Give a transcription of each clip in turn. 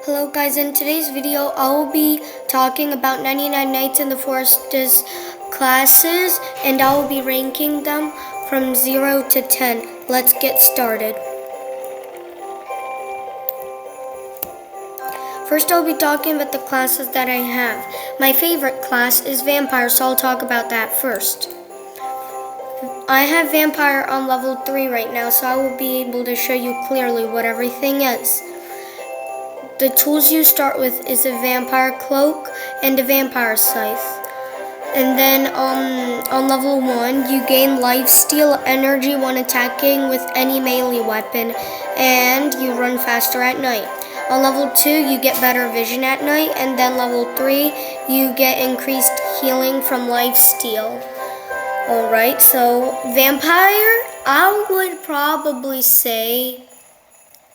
Hello guys, in today's video I will be talking about 99 Nights in the Forest's classes and I will be ranking them from 0 to 10. Let's get started. First I'll be talking about the classes that I have. My favorite class is Vampire, so I'll talk about that first. I have Vampire on level 3 right now, so I will be able to show you clearly what everything is. The tools you start with is a Vampire Cloak and a Vampire Scythe. And then on level 1, you gain Lifesteal energy when attacking with any melee weapon, and you run faster at night. On level 2, you get better vision at night, and then level 3, you get increased healing from Lifesteal. Alright, so Vampire, I would probably say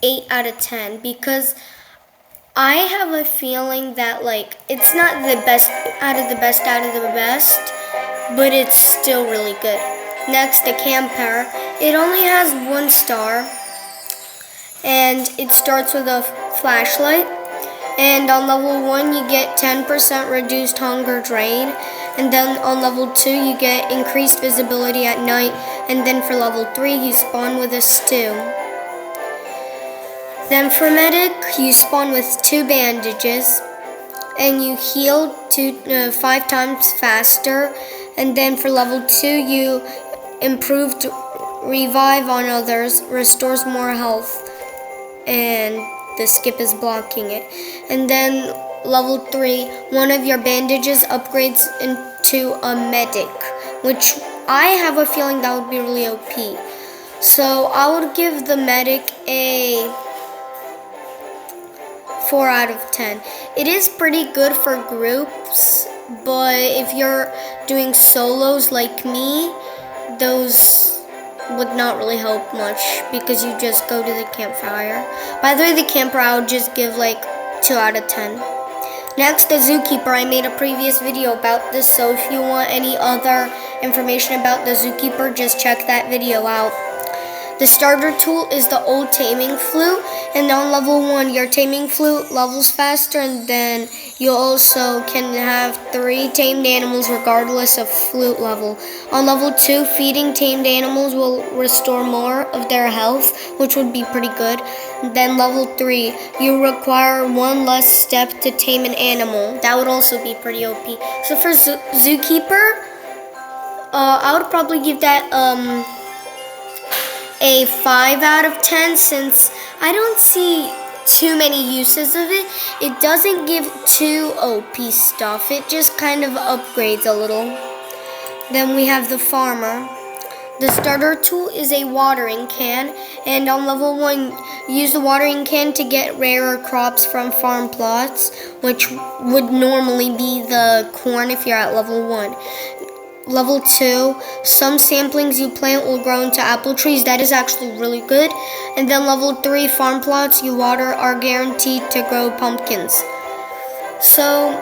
8 out of 10 because I have a feeling that it's not the best out of the best, but it's still really good. Next, the Camper. It only has 1 star, and it starts with a flashlight. And on level 1, you get 10% reduced hunger drain. And then on level 2, you get increased visibility at night. And then for level 3, you spawn with a stew. Then for medic, you spawn with 2 bandages, and you heal 5 times faster. And then for level 2, you improved revive on others, restores more health, and the skip is blocking it. And then level 3, one of your bandages upgrades into a medic, which I have a feeling that would be really OP. So I would give the medic a 4 out of 10. It is pretty good for groups, but if you're doing solos like me, those would not really help much because you just go to the campfire. By the way, the camper I would just give 2 out of 10. Next, the Zookeeper. I made a previous video about this, so if you want any other information about the Zookeeper, just check that video out. The starter tool is the old Taming Flute, and on level 1, your Taming Flute levels faster, and then you also can have 3 tamed animals regardless of flute level. On level 2, feeding tamed animals will restore more of their health, which would be pretty good. Then level 3, you require 1 less step to tame an animal. That would also be pretty OP. So for Zookeeper, I would probably give that a 5 out of 10 since I don't see too many uses of it. It doesn't give too OP stuff. It just kind of upgrades a little. Then we have the Farmer. The starter tool is a watering can, and on level 1, use the watering can to get rarer crops from farm plots, which would normally be the corn if you're at level 1. Level 2, some saplings you plant will grow into apple trees. That is actually really good. And then level 3, farm plots you water are guaranteed to grow pumpkins. So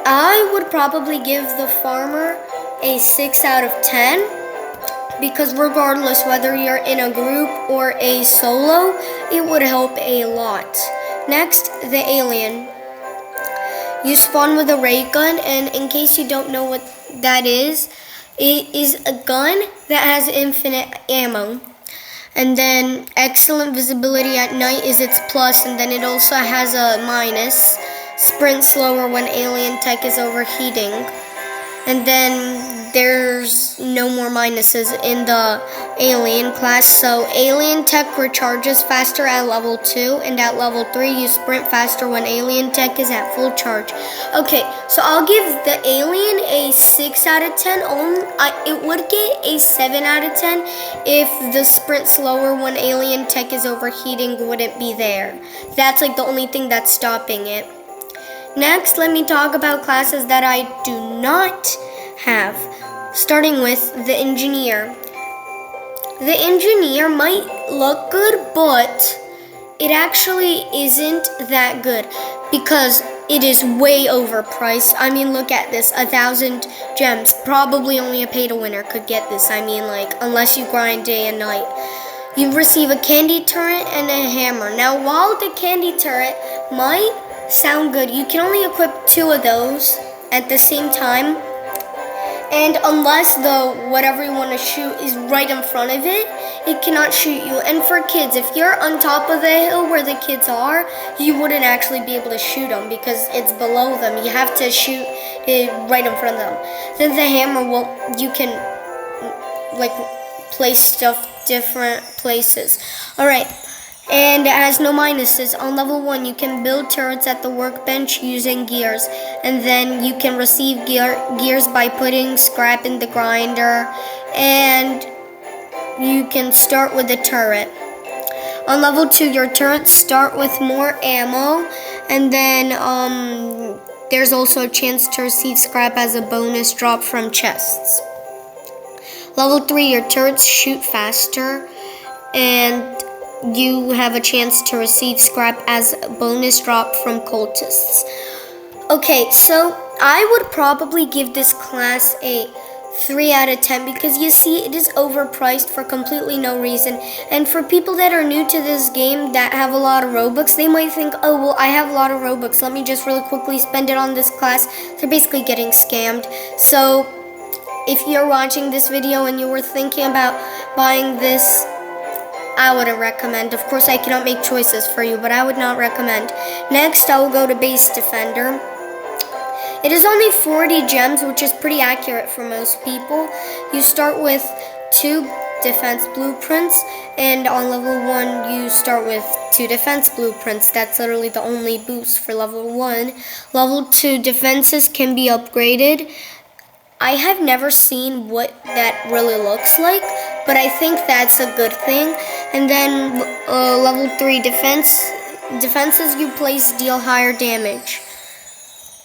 I would probably give the Farmer a 6 out of 10 because regardless whether you're in a group or a solo, it would help a lot. Next, the Alien. You spawn with a ray gun, and in case you don't know what that is, it is a gun that has infinite ammo. And then excellent visibility at night is its plus, and then it also has a minus. Sprint slower when alien tech is overheating. And then there's no more minuses in the alien class. So alien tech recharges faster at level 2, and at level 3 you sprint faster when alien tech is at full charge. Okay, so I'll give the alien a 6 out of 10. It would get a 7 out of 10 if the sprint slower when alien tech is overheating wouldn't be there. That's the only thing that's stopping it. Next, let me talk about classes that I do not have, starting with the Engineer. The Engineer might look good, but it actually isn't that good because it is way overpriced. I mean, look at this, 1,000 gems. Probably only a pay-to-winner could get this. I mean, unless you grind day and night. You receive a candy turret and a hammer. Now, while the candy turret might sound good, you can only equip 2 of those at the same time. And unless the whatever you want to shoot is right in front of it, it cannot shoot you. And for kids, if you're on top of the hill where the kids are, you wouldn't actually be able to shoot them because it's below them. You have to shoot it right in front of them. Then the hammer will, you can like place stuff different places. Alright. And it has no minuses. On level 1, you can build turrets at the workbench using gears. And then you can receive gears by putting scrap in the grinder. And you can start with a turret. On level 2, your turrets start with more ammo. And then there's also a chance to receive scrap as a bonus drop from chests. Level 3, your turrets shoot faster. And you have a chance to receive scrap as a bonus drop from cultists. Okay, so I would probably give this class a 3 out of 10 because you see it is overpriced for completely no reason. And for people that are new to this game that have a lot of Robux, they might think, oh well, I have a lot of Robux, let me just really quickly spend it on this class. They're basically getting scammed. So if you're watching this video and you were thinking about buying this, I wouldn't recommend. Of course, I cannot make choices for you, but I would not recommend. Next, I will go to Base Defender. It is only 40 gems, which is pretty accurate for most people. You start with 2 defense blueprints, and on level 1, you start with 2 defense blueprints. That's literally the only boost for level 1. Level 2 defenses can be upgraded. I have never seen what that really looks like, but I think that's a good thing. And then level 3 defenses you place deal higher damage.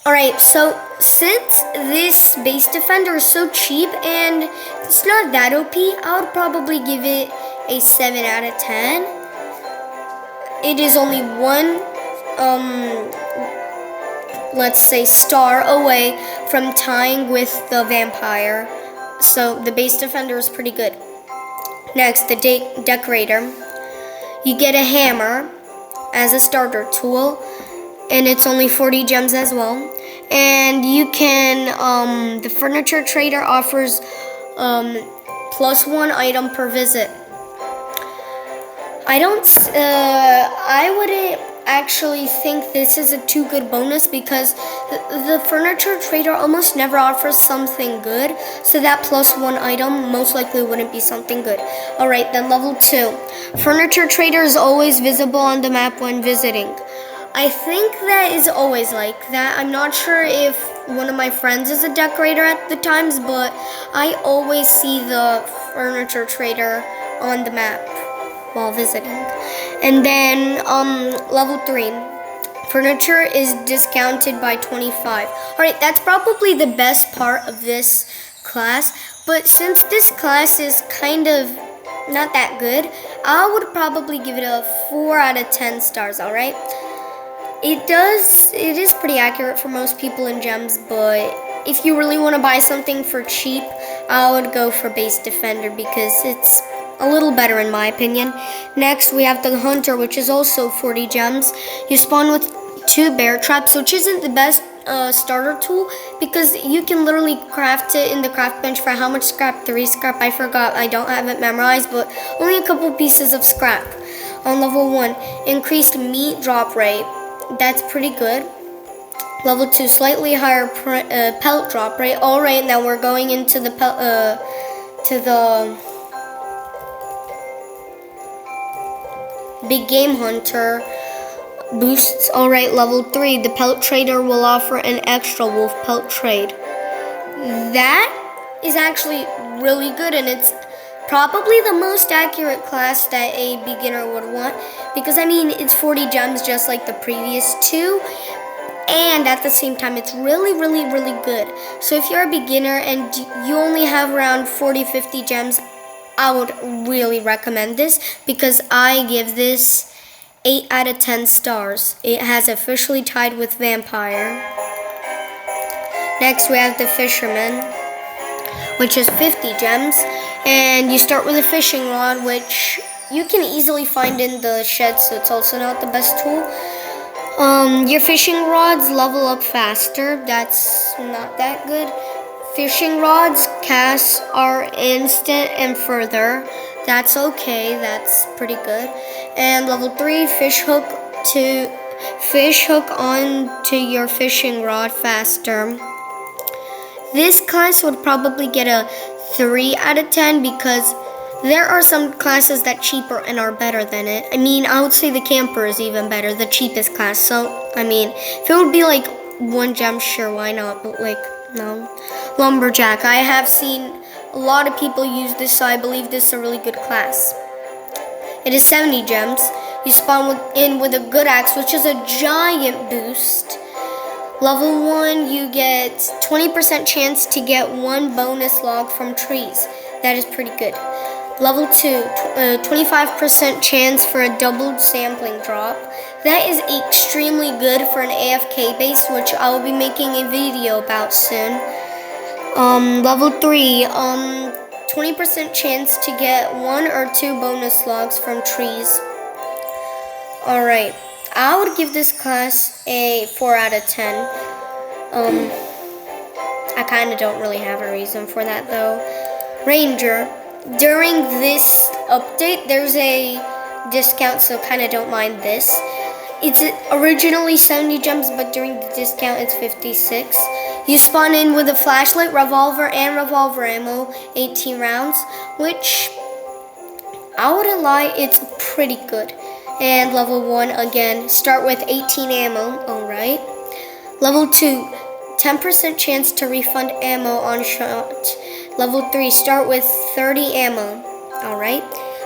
Alright, so since this base defender is so cheap and it's not that OP, I would probably give it a 7 out of 10. It is only 1 let's say star away from tying with the vampire. So the base defender is pretty good. Next, the decorator. You get a hammer as a starter tool, and it's only 40 gems as well. And you can, the furniture trader offers +1 item per visit. I wouldn't actually think this is a too good bonus because the furniture trader almost never offers something good, so that +1 item most likely wouldn't be something good. Alright, then level 2. Furniture trader is always visible on the map when visiting. I think that is always like that. I'm not sure if one of my friends is a decorator at the times, but I always see the furniture trader on the map while visiting. And then level 3, furniture is discounted by 25. Alright, that's probably the best part of this class, but since this class is kind of not that good, I would probably give it a 4 out of 10 stars. Alright, it is pretty accurate for most people in gems, but if you really want to buy something for cheap, I would go for base defender because it's a little better in my opinion. Next, we have the hunter, which is also 40 gems. You spawn with 2 bear traps, which isn't the best starter tool because you can literally craft it in the craft bench for how much scrap? 3 scrap, I forgot, I don't have it memorized, but only a couple pieces of scrap. On level 1, increased meat drop rate. That's pretty good. Level 2, slightly higher pelt drop rate. Alright, now we're going into the big game hunter boosts. Alright, level 3, the pelt trader will offer an extra wolf pelt trade. That is actually really good, and it's probably the most accurate class that a beginner would want because I mean it's 40 gems just like the previous 2, and at the same time it's really good. So if you're a beginner and you only have around 40-50 gems, I would really recommend this because I give this 8 out of 10 stars. It has officially tied with Vampire. Next we have the Fisherman, which is 50 gems, and you start with a fishing rod, which you can easily find in the shed, so it's also not the best tool. Your fishing rods level up faster. That's not that good. Fishing rods casts are instant and further. That's okay. That's pretty good. And level 3, fish hook onto your fishing rod faster. This class would probably get a 3 out of 10 because there are some classes that cheaper and are better than it. I mean, I would say the camper is even better, the cheapest class. So, I mean, if it would be like 1 gem, sure, why not? But like, no. Lumberjack, I have seen a lot of people use this, so I believe this is a really good class. It is 70 gems. You spawn in with a good axe, which is a giant boost. Level 1, you get 20% chance to get 1 bonus log from trees. That is pretty good. Level 2, 25% chance for a doubled sampling drop. That is extremely good for an AFK base, which I will be making a video about soon. Level 3, 20% chance to get 1 or 2 bonus logs from trees. Alright, I would give this class a 4 out of 10. I kind of don't really have a reason for that though. Ranger, during this update, there's a discount, so kind of don't mind this. It's originally 70 gems, but during the discount, it's 56. You spawn in with a flashlight, revolver, and revolver ammo, 18 rounds, which, I wouldn't lie, it's pretty good. And level 1, again, start with 18 ammo, alright. Level 2, 10% chance to refund ammo on shot. Level 3, start with 30 ammo, alright.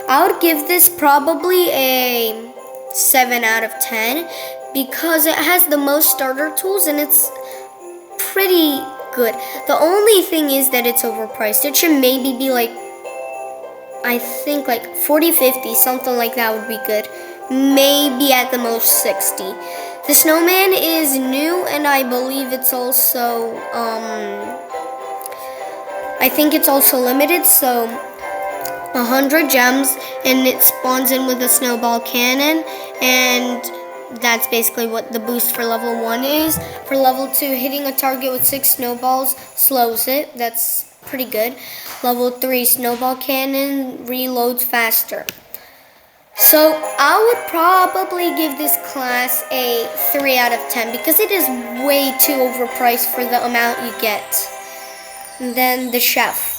I would give this probably a 7 out of 10 because it has the most starter tools and it's pretty good. The only thing is that it's overpriced. It should maybe be like, I think like 40, 50, something like that would be good. Maybe at the most 60. The snowman is new and I believe it's also, I think it's also limited, so 100 gems and it spawns in with a snowball cannon, and that's basically what the boost for level 1 is. For level 2, hitting a target with 6 snowballs slows it. That's pretty good. Level 3, snowball cannon reloads faster. So I would probably give this class a 3 out of 10 because it is way too overpriced for the amount you get. And then the chef.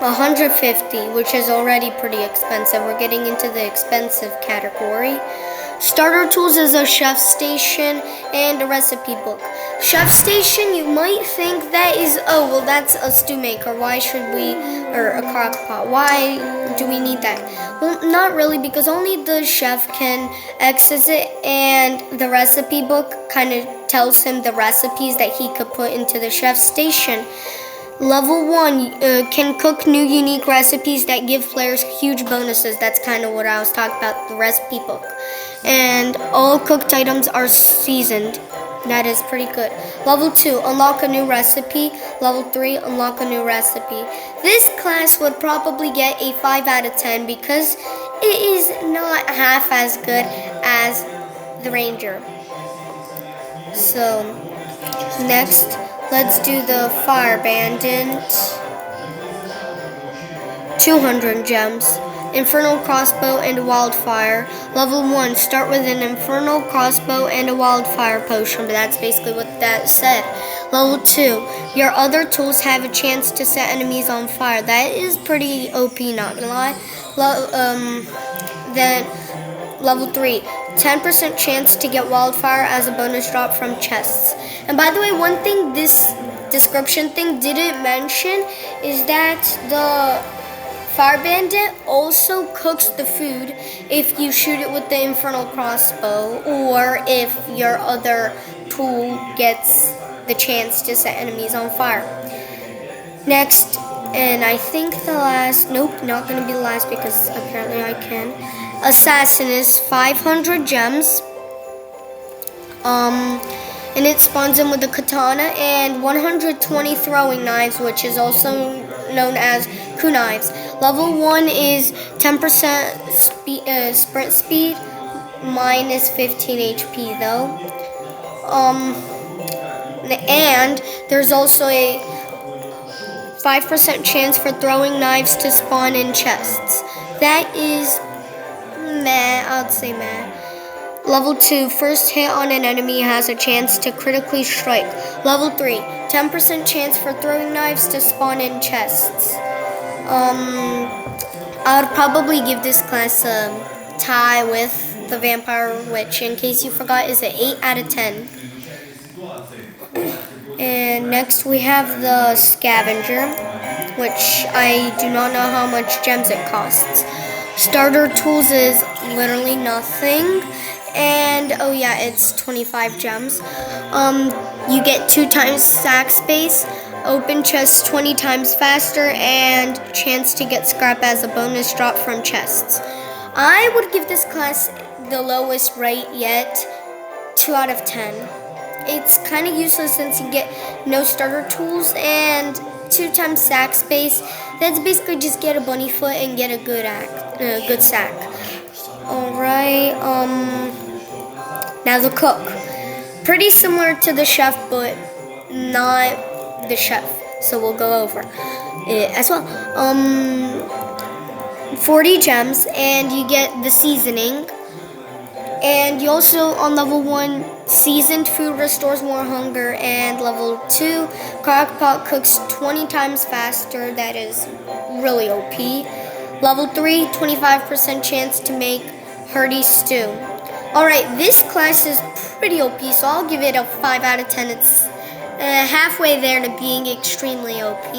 150, which is already pretty expensive. We're getting into the expensive category. Starter tools is a chef station and a recipe book. Chef station, you might think that is, oh, well, that's a stew maker. Why should we, or a crock pot? Why do we need that? Well, not really, because only the chef can access it, and the recipe book kind of tells him the recipes that he could put into the chef station. Level 1 can cook new unique recipes that give players huge bonuses. That's kind of what I was talking about, the recipe book. And all cooked items are seasoned. That is pretty good. Level 2, unlock a new recipe. Level 3, unlock a new recipe. This class would probably get a 5 out of 10 because it is not half as good as the Ranger. So, next, let's do the Fire Bandit. 200 gems. Infernal crossbow and a wildfire. Level 1, start with an infernal crossbow and a wildfire potion, but that's basically what that said. Level 2, your other tools have a chance to set enemies on fire. That is pretty OP, not gonna lie. Then level 3, 10% chance to get wildfire as a bonus drop from chests. And by the way, one thing this description thing didn't mention is that the Fire Bandit also cooks the food if you shoot it with the infernal crossbow, or if your other tool gets the chance to set enemies on fire. Next, and I think the last, nope, not gonna be the last because apparently I can. Assassin is 500 gems. And it spawns in with a katana and 120 throwing knives, which is also known as kunai knives. Level 1 is 10% sprint speed, minus 15 HP though. And there's also a 5% chance for throwing knives to spawn in chests. That is meh, I'd say meh. Level 2, first hit on an enemy has a chance to critically strike. Level 3, 10% chance for throwing knives to spawn in chests. I would probably give this class a tie with the Vampire Witch. In case you forgot, is an 8 out of 10. And next we have the Scavenger, which I do not know how much gems it costs. Starter tools is literally nothing. And oh yeah, it's 25 gems. You get 2 times stack space, open chests 20 times faster, and chance to get scrap as a bonus drop from chests. I would give this class the lowest rate yet, 2 out of 10. It's kind of useless since you get no starter tools and 2 times stack space. That's basically just get a bunny foot and get a good sack. Alright, now the cook. Pretty similar to the chef, but not the chef. So we'll go over it as well. 40 gems, and you get the seasoning. And you also, on level 1, seasoned food restores more hunger, and level 2, crockpot cooks 20 times faster. That is really OP. Level 3, 25% chance to make hearty stew. Alright, this class is pretty OP, so I'll give it a 5 out of 10. It's halfway there to being extremely OP,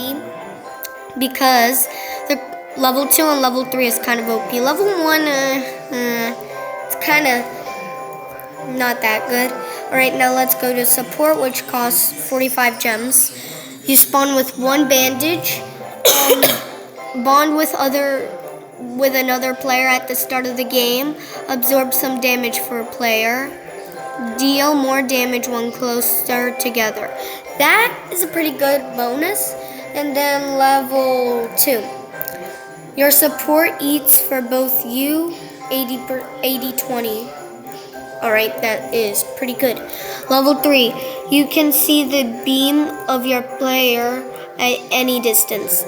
because the level 2 and level 3 is kind of OP. Level 1, it's kind of not that good. Alright, now let's go to support, which costs 45 gems. You spawn with 1 bandage, bond with another player at the start of the game, absorb some damage for a player, deal more damage when closer together. That is a pretty good bonus. And then level 2. Your support eats for both you 80-20. Alright, that is pretty good. Level 3. You can see the beam of your player at any distance.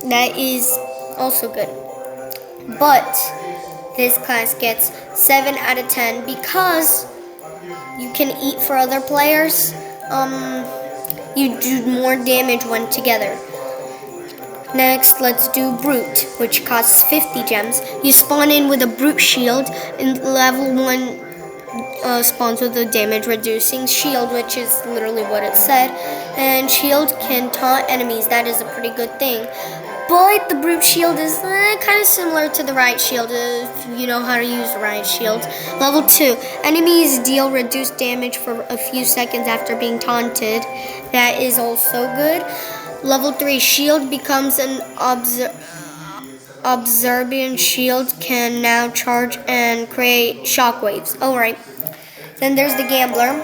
That is also good. But this class gets 7 out of 10 because you can eat for other players. You do more damage when together. Next, let's do Brute, which costs 50 gems. You spawn in with a Brute shield, and level 1 spawns with a damage reducing shield, which is literally what it said. And shield can taunt enemies. That is a pretty good thing. But the Brute shield is kind of similar to the Riot shield if you know how to use the Riot shield. Level 2. Enemies deal reduced damage for a few seconds after being taunted. That is also good. Level 3. Shield becomes an Observant shield, can now charge and create shockwaves. Alright. Then there's the Gambler.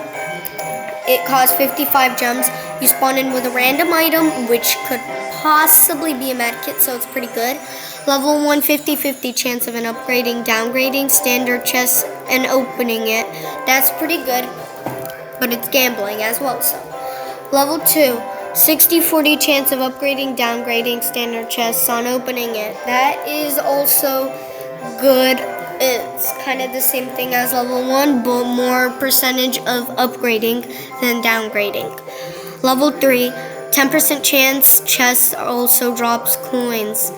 It costs 55 gems. You spawn in with a random item, which could possibly be a medkit, so it's pretty good. Level 1, 50-50 chance of an upgrading, downgrading, standard chest, and opening it. That's pretty good, but it's gambling as well. So, level 2, 60-40 chance of upgrading, downgrading, standard chests on opening it. That is also good. It's kind of the same thing as level 1, but more percentage of upgrading than downgrading. Level 3, 10% chance chests also drops coins.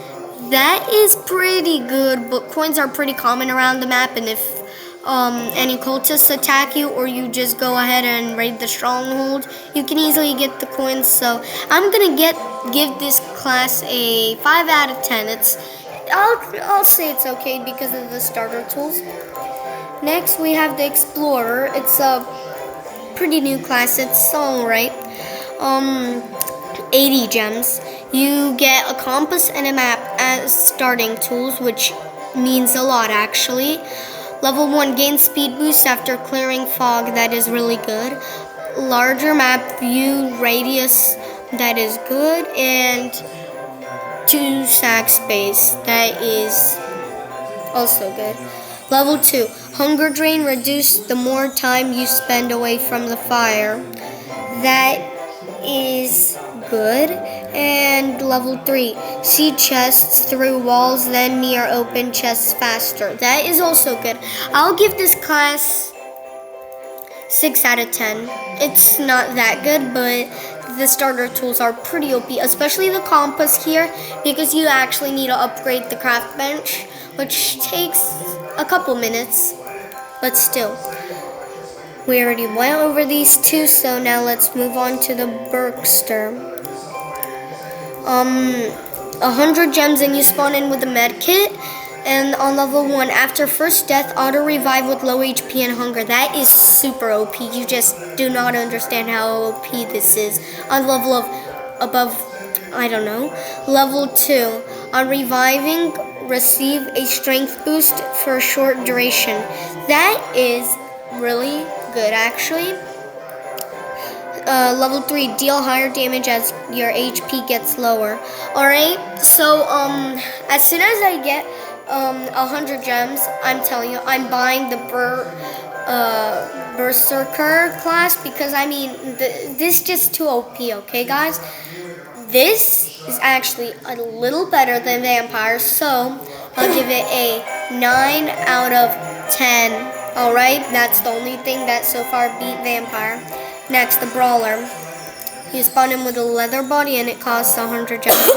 That is pretty good, but coins are pretty common around the map, and if any cultists attack you or you just go ahead and raid the stronghold, you can easily get the coins. So I'm gonna give this class a 5 out of 10. I'll say it's okay because of the starter tools. Next we have the Explorer. It's a pretty new class. It's alright. 80 gems. You get a compass and a map as starting tools, which means a lot actually. Level 1 gain speed boost after clearing fog. That is really good. Larger map view radius. That is good. And 2 sack space. That is also good. Level 2, hunger drain. Reduce the more time you spend away from the fire. That is good. And level 3, see chests through walls, then near open chests faster. That is also good. I'll give this class 6 out of 10. It's not that good, but the starter tools are pretty OP, especially the compass here, because you actually need to upgrade the craft bench, which takes a couple minutes, but still. We already went over these two, so now let's move on to the Berkster. 100 gems and you spawn in with a med kit. And on level 1, after first death, auto revive with low HP and hunger. That is super OP. You just do not understand how OP this is. On level of above, I don't know. Level 2, on reviving, receive a strength boost for a short duration. That is really good, actually. Level 3, deal higher damage as your HP gets lower. Alright, so as soon as I get 100 gems, I'm telling you, I'm buying the Berserker class, because I mean, this is just too OP, okay guys? This is actually a little better than Vampire, so I'll give it a 9 out of 10. Alright, that's the only thing that so far beat Vampire. Next, the Brawler. You spawn in with a leather body and it costs 100 gems.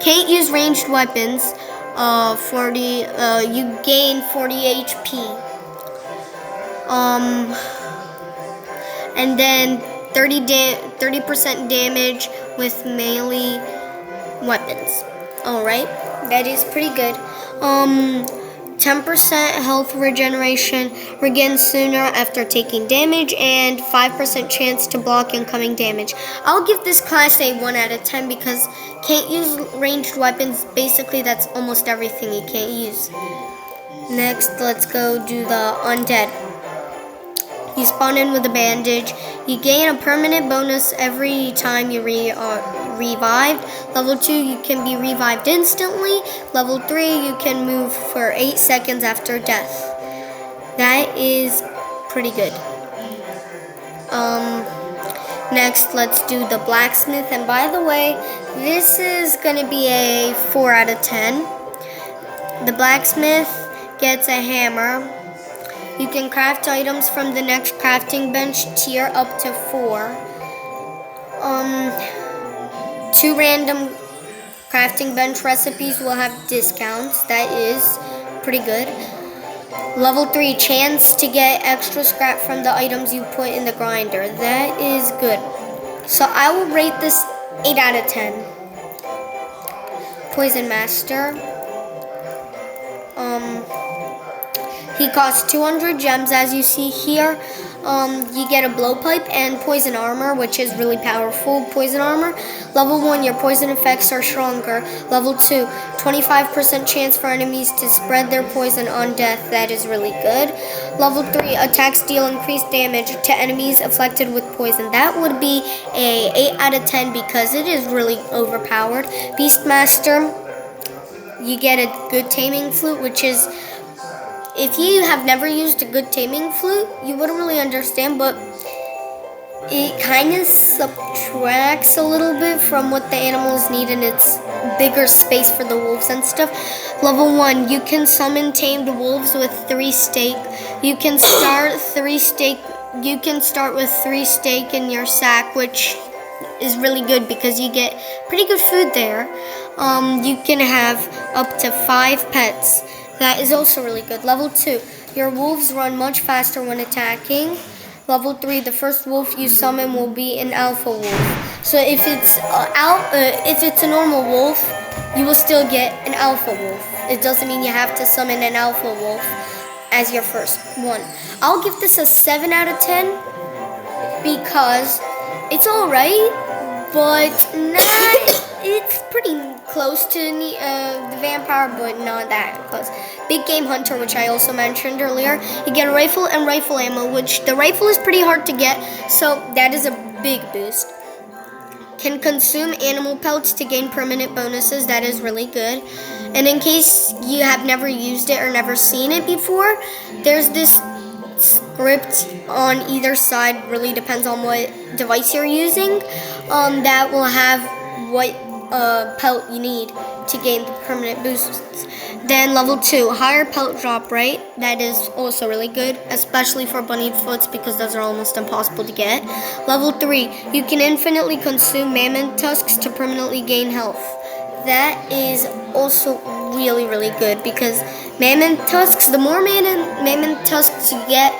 Can't use ranged weapons. You gain 40 HP. And then 30% damage with melee weapons. Alright, that is pretty good. 10% health regeneration, regain sooner after taking damage, and 5% chance to block incoming damage. I'll give this class a 1 out of 10 because can't use ranged weapons. Basically, that's almost everything you can't use. Next, let's go do the Undead. You spawn in with a bandage. You gain a permanent bonus every time you revived. Level 2, you can be revived instantly. Level 3, you can move for 8 seconds after death. That is pretty good. Next, let's do the Blacksmith. And by the way, this is going to be a 4 out of 10. The Blacksmith gets a hammer. You can craft items from the next crafting bench tier up to 4. 2 random crafting bench recipes will have discounts. That is pretty good. Level 3, chance to get extra scrap from the items you put in the grinder. That is good. So I will rate this 8 out of 10. Poison Master. He costs 200 gems, as you see here. You get a blowpipe and poison armor, which is really powerful poison armor. Level 1, your poison effects are stronger. Level 2, 25% chance for enemies to spread their poison on death. That is really good. Level 3, attacks deal increased damage to enemies afflicted with poison. That would be a 8 out of 10 because it is really overpowered. Beastmaster, you get a good taming flute, which is, if you have never used a good taming flute, you wouldn't really understand, but it kind of subtracts a little bit from what the animals need, and it's bigger space for the wolves and stuff. Level 1, you can summon tamed wolves with 3 steak. You can start with 3 steak in your sack, which is really good because you get pretty good food there. You can have up to 5 pets. That is also really good. Level 2, your wolves run much faster when attacking. Level 3, the first wolf you summon will be an alpha wolf. So if it's a normal wolf, you will still get an alpha wolf. It doesn't mean you have to summon an alpha wolf as your first one. I'll give this a 7 out of 10 because it's alright, but it's pretty close to the Vampire, but not that close. Big Game Hunter, which I also mentioned earlier. You get a rifle and rifle ammo, which the rifle is pretty hard to get, so that is a big boost. can consume animal pelts to gain permanent bonuses. That is really good. And in case you have never used it or never seen it before, there's this script on either side, really depends on what device you're using, that will have what pelt you need to gain the permanent boosts. Then level 2, higher pelt drop rate. That is also really good, especially for bunny foots because those are almost impossible to get. Level 3, you can infinitely consume mammoth tusks to permanently gain health. That is also really, really good because mammoth tusks, the more mammoth tusks you get,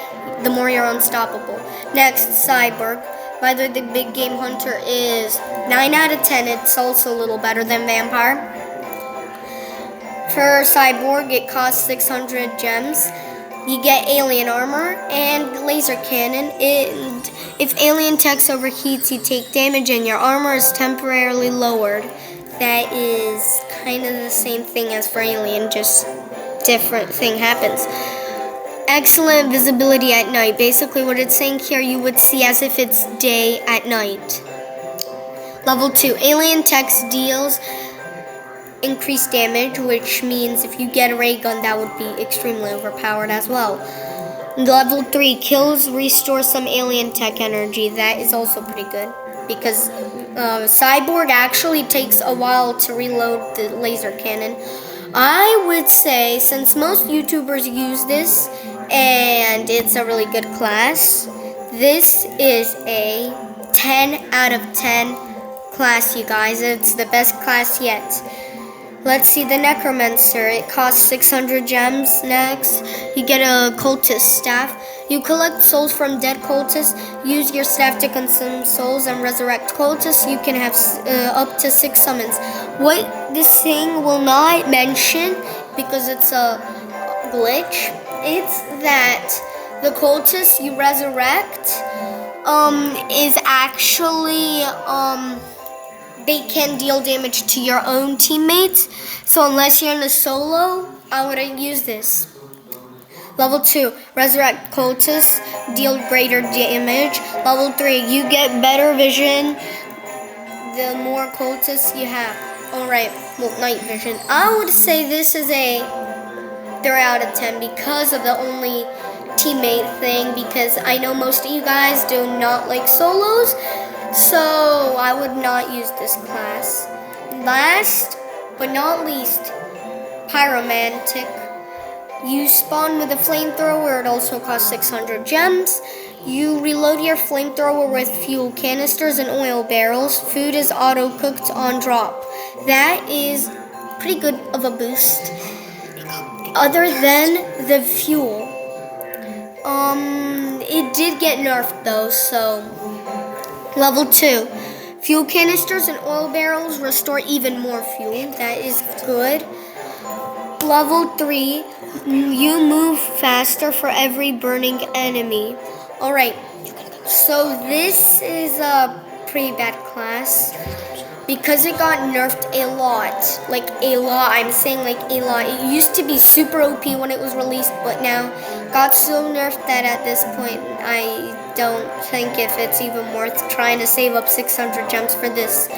the more you're unstoppable. Next, Cyborg. By the way, the big game hunter is 9 out of 10. It's also a little better than Vampire. For Cyborg, it costs 600 gems. You get alien armor and laser cannon. And if alien text overheats, you take damage and your armor is temporarily lowered. That is kind of the same thing as for alien, just different thing happens. Excellent visibility at night. Basically what it's saying here, you would see as if it's day at night. Level 2, alien text deals increased damage, which means if you get a ray gun, that would be extremely overpowered as well. Level 3, kills restore some alien tech energy. That is also pretty good because Cyborg actually takes a while to reload the laser cannon. I would say, since most YouTubers use this and it's a really good class, this is a 10 out of 10 class, you guys. It's the best class yet. Let's see the Necromancer. It costs 600 gems. Next, you get a cultist staff. You collect souls from dead cultists. Use your staff to consume souls and resurrect cultists. You can have up to 6 summons. What this thing will not mention, because it's a glitch, it's that the cultists you resurrect is actually they can deal damage to your own teammates. So unless you're in a solo, I wouldn't use this. Level 2, resurrect cultists, deal greater damage. Level 3, you get better vision the more cultists you have. Alright, well, night vision. I would say this is a 3 out of 10 because of the only teammate thing, because I know most of you guys do not like solos. So I would not use this class. Last but not least, Pyromantic. You spawn with a flamethrower. It also costs 600 gems. You reload your flamethrower with fuel canisters and oil barrels. Food is auto-cooked on drop. That is pretty good of a boost. Other than the fuel. It did get nerfed though, so... Level 2, fuel canisters and oil barrels restore even more fuel. That is good. Level 3, you move faster for every burning enemy. Alright, so this is a pretty bad class because it got nerfed a lot. Like a lot, I'm saying like a lot. It used to be super OP when it was released, but now got so nerfed that at this point I don't think if it's even worth trying to save up 600 gems for this.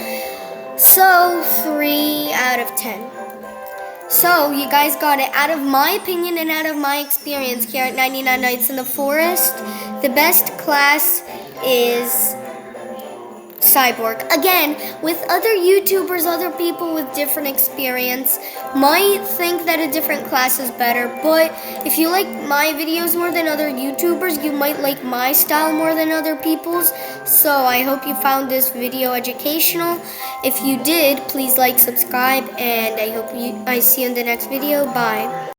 So 3 out of 10. So you guys got it. Out of my opinion and out of my experience here at 99 Nights in the Forest, the best class is Cyborg. Again, with other YouTubers, other people with different experience might think that a different class is better, but if you like my videos more than other YouTubers, you might like my style more than other people's. So I hope you found this video educational. If you did, please like, subscribe, and I hope I see you in the next video. Bye.